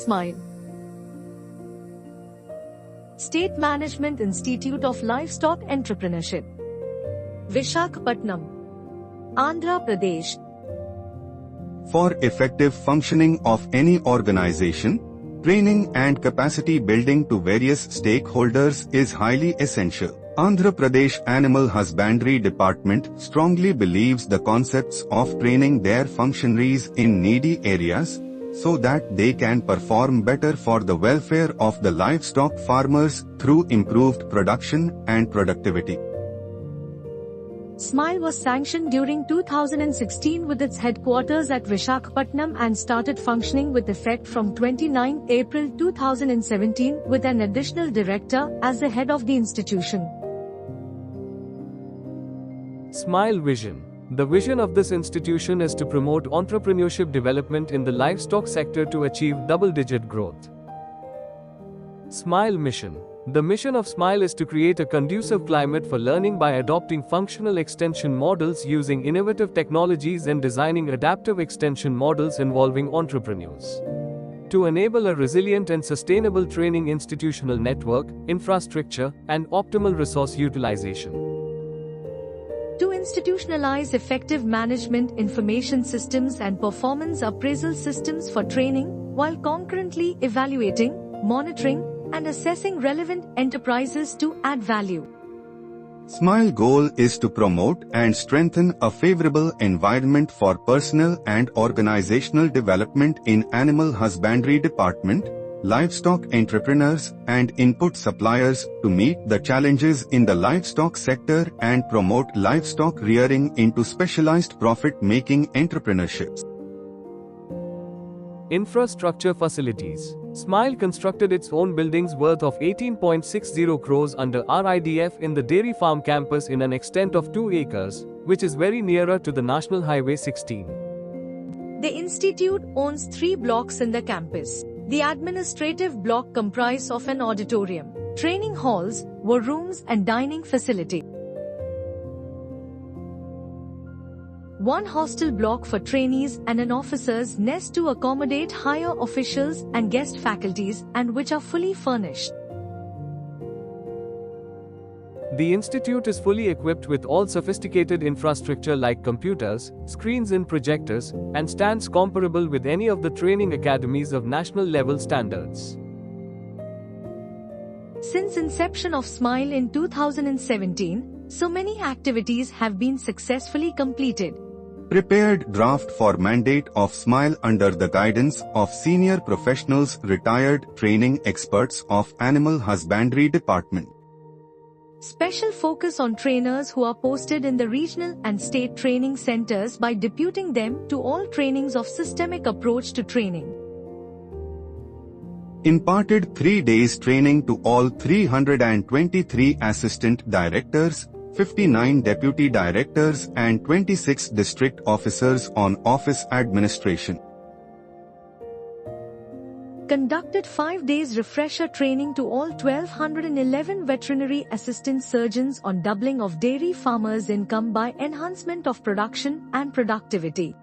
SMILE. State Management Institute of Livestock Entrepreneurship, Visakhapatnam, Andhra Pradesh. For effective functioning of any organization, training and capacity building to various stakeholders is highly essential. Andhra Pradesh Animal Husbandry Department strongly believes the concepts of training their functionaries in needy areas, so that they can perform better for the welfare of the livestock farmers through improved production and productivity. SMILE was sanctioned during 2016 with its headquarters at Visakhapatnam and started functioning with effect from 29 April 2017 with an additional director as the head of the institution. SMILE Vision. The vision of this institution is to promote entrepreneurship development in the livestock sector to achieve double-digit growth. SMILE Mission. The mission of SMILE is to create a conducive climate for learning by adopting functional extension models using innovative technologies and designing adaptive extension models involving entrepreneurs. To enable a resilient and sustainable training institutional network, infrastructure, and optimal resource utilization. To institutionalize effective management information systems and performance appraisal systems for training, while concurrently evaluating, monitoring, and assessing relevant enterprises to add value. SMILE goal is to promote and strengthen a favorable environment for personal and organizational development in animal husbandry department, livestock entrepreneurs, and input suppliers to meet the challenges in the livestock sector and promote livestock rearing into specialized profit-making entrepreneurships. Infrastructure facilities. SMILE constructed its own buildings worth of 18.60 crores under RIDF in the dairy farm campus in an extent of 2 acres, which is very nearer to the National Highway 16. The institute owns 3 blocks in the campus. The administrative block comprised of an auditorium, training halls, war rooms and dining facility. 1 hostel block for trainees and an officer's nest to accommodate higher officials and guest faculties and which are fully furnished. The institute is fully equipped with all sophisticated infrastructure like computers, screens and projectors, and stands comparable with any of the training academies of national level standards. Since inception of SMILE in 2017, so many activities have been successfully completed. Prepared draft for mandate of SMILE under the guidance of senior professionals retired training experts of Animal Husbandry Department. Special focus on trainers who are posted in the regional and state training centers by deputing them to all trainings of systemic approach to training. Imparted 3 days training to all 323 assistant directors, 59 deputy directors and 26 district officers on office administration. Conducted 5 days refresher training to all 1211 veterinary assistant surgeons on doubling of dairy farmers' income by enhancement of production and productivity.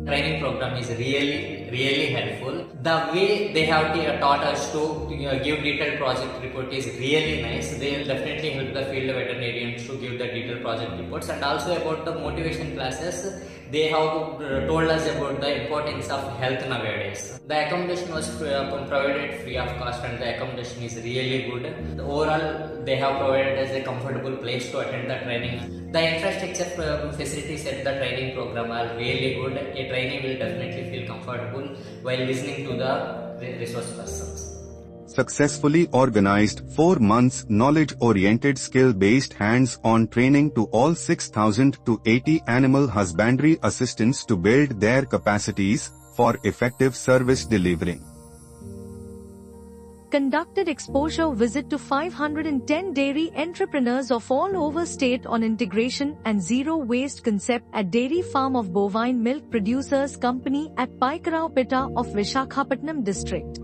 Training program is really helpful. The way they have taught us to give detailed project report is really nice. They will definitely help the field veterinarians to give the detailed project reports. And also about the motivation classes, they have told us about the importance of health nowadays. The accommodation was provided free of cost and the accommodation is really good. Overall, they have provided us a comfortable place to attend the training. The infrastructure facilities at the training program are really good. A trainee will definitely feel comfortable while listening to the resource persons. Successfully organized 4 months knowledge-oriented skill-based hands-on training to all 6,000 to 80 animal husbandry assistants to build their capacities for effective service delivery. Conducted exposure visit to 510 dairy entrepreneurs of all over state on integration and zero waste concept at Dairy Farm of Bovine Milk Producers Company at Paikaraupeta of Visakhapatnam district.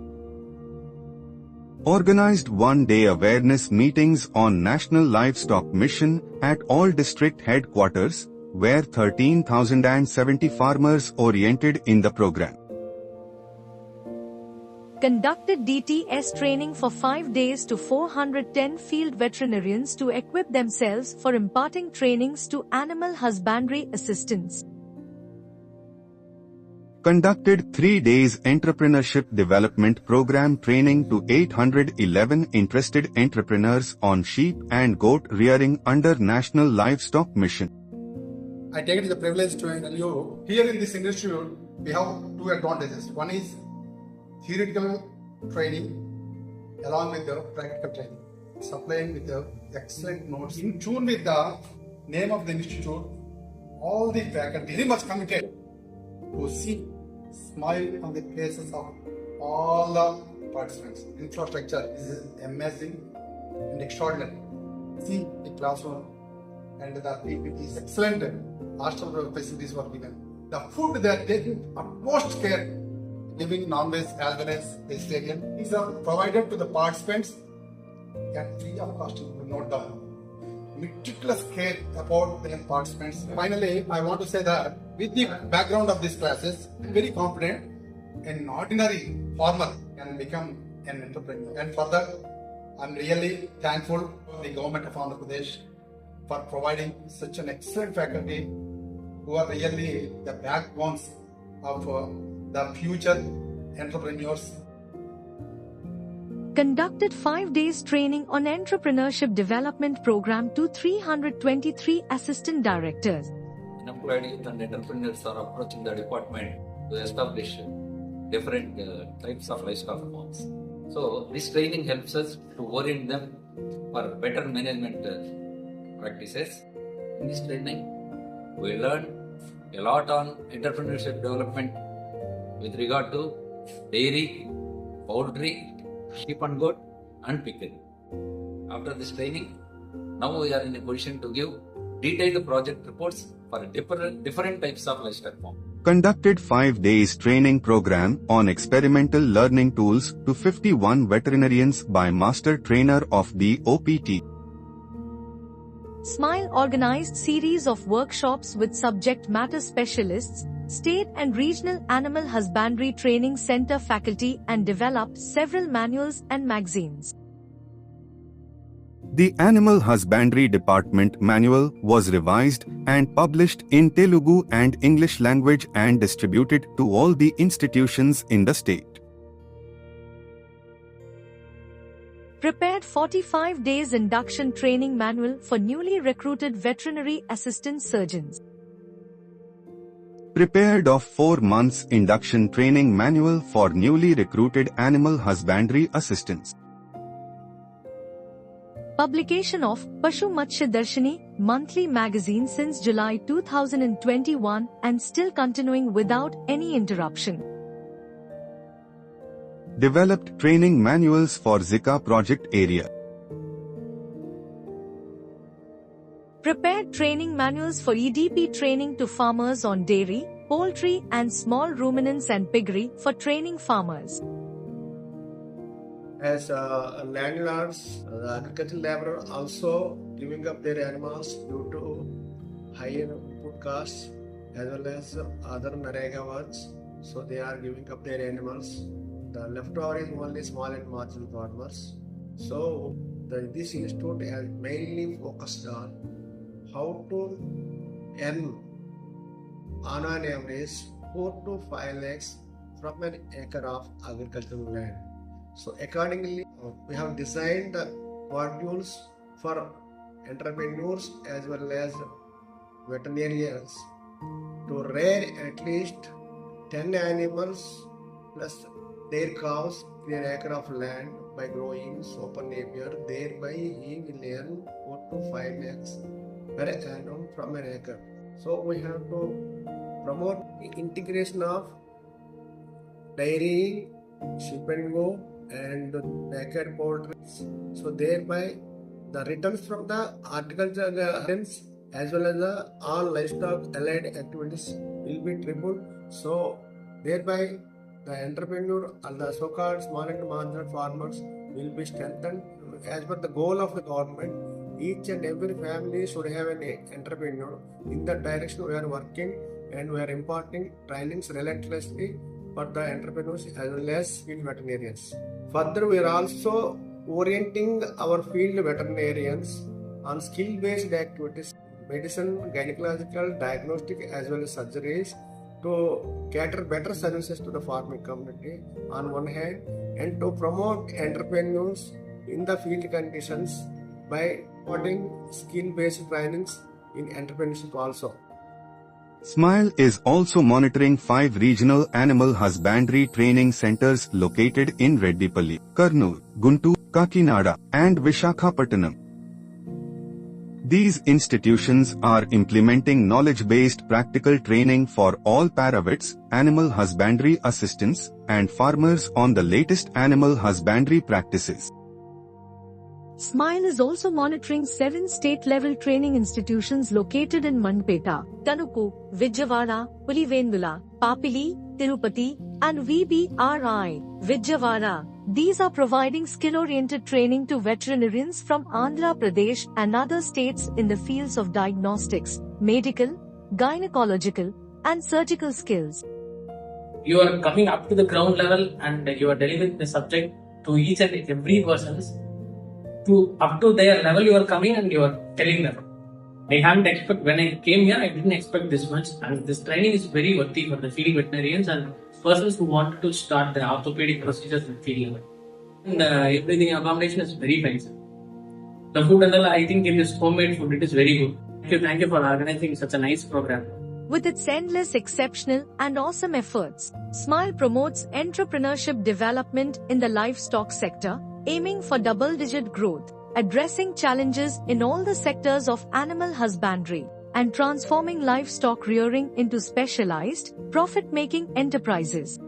Organized one-day awareness meetings on National Livestock Mission at all district headquarters, where 13,070 farmers oriented in the program. conducted DTS training for 5 days to 410 field veterinarians to equip themselves for imparting trainings to animal husbandry assistants. Conducted 3 days entrepreneurship development program training to 811 interested entrepreneurs on sheep and goat rearing under National Livestock Mission. I take it the privilege to tell you, here in this institute, we have two advantages. One is theoretical training along with the practical training, supplying with the excellent notes in tune with the name of the institute. All the faculty very much committed to see smile on the faces of all the participants. Infrastructure is amazing and extraordinary. See the classroom and the PPT is excellent. Hostel facilities were given. The food they are taking utmost care, giving non-veg as well as vegetarian. These are provided to the participants at free of cost. Note down. Meticulous care about the participants. Finally, I want to say that with the background of these classes, I am very confident an ordinary farmer can become an entrepreneur. And for that, I am really thankful to the government of Andhra Pradesh for providing such an excellent faculty who are really the backbones of the future entrepreneurs. Conducted 5 days training on entrepreneurship development program to 323 assistant directors. Unemployed youth and entrepreneurs are approaching the department to establish different types of livestock farms. So this training helps us to orient them for better management practices. In this training, we learn a lot on entrepreneurship development with regard to dairy, poultry, sheep and goat, and pickery. After this training, now we are in a position to give detailed project reports for different types of livestock farm. Conducted 5 days training program on experimental learning tools to 51 veterinarians by master trainer of the OPT. Smile organized series of workshops with subject matter specialists, state and regional animal husbandry training center faculty and developed several manuals and magazines. The Animal Husbandry Department manual was revised and published in Telugu and English language and distributed to all the institutions in the state. Prepared 45 days induction training manual for newly recruited veterinary assistant surgeons. Prepared of 4 months induction training manual for newly recruited animal husbandry assistants. Publication of Pashu Matsya Darshini monthly magazine since July 2021 and still continuing without any interruption. Developed training manuals for Zika project area. Prepared training manuals for EDP training to farmers on dairy, poultry and small ruminants and piggery for training farmers. As landlords, the agricultural laborer also giving up their animals due to higher input costs as well as other Narega works. So they are giving up their animals. The leftover is only small and marginal farmers. So this institute has mainly focused on how to earn on an average 4 to 5 lakhs from an acre of agricultural land. So accordingly, we have designed the modules for entrepreneurs as well as veterinarians to rear at least 10 animals plus their cows in an acre of land by growing soap and napier. Thereby, he will earn 4 to 5 lakhs per annum from an acre. So we have to promote the integration of dairy, sheep and goat, and backyard poultry. So thereby the returns from the horticulture gardens as well as the all livestock allied activities will be tripled. So thereby the entrepreneur and the so-called small and marginal farmers will be strengthened. As per the goal of the government, each and every family should have an entrepreneur. In that direction we are working and we are imparting trainings relentlessly for the entrepreneurs as well as field veterinarians. Further, we are also orienting our field veterinarians on skill-based activities, medicine, gynecological, diagnostic as well as surgeries to cater better services to the farming community on one hand, and to promote entrepreneurs in the field conditions by promoting skill-based trainings in entrepreneurship also. SMILE is also monitoring 5 regional animal husbandry training centers located in Reddipalli, Kurnool, Guntur, Kakinada, and Vishakhapatnam. These institutions are implementing knowledge-based practical training for all paravets, animal husbandry assistants, and farmers on the latest animal husbandry practices. SMILE is also monitoring 7 state-level training institutions located in Mandpeta, Tanuku, Vijayawada, Pulivendula, Papili, Tirupati, and VBRI, Vijayawada. These are providing skill-oriented training to veterinarians from Andhra Pradesh and other states in the fields of diagnostics, medical, gynecological, and surgical skills. You are coming up to the ground level and you are delivering the subject to each and every person's. To up to their level you are coming and you are telling them. I haven't expect when I came here I didn't expect this much, and this training is very worthy for the field veterinarians and persons who want to start the orthopedic procedures in field level. And everything accommodation is very nice. The food and all, I think in this homemade food it is very good. Thank you for organizing such a nice program. With its endless exceptional and awesome efforts, SMILE promotes entrepreneurship development in the livestock sector, aiming for double-digit growth, addressing challenges in all the sectors of animal husbandry, and transforming livestock rearing into specialized, profit-making enterprises.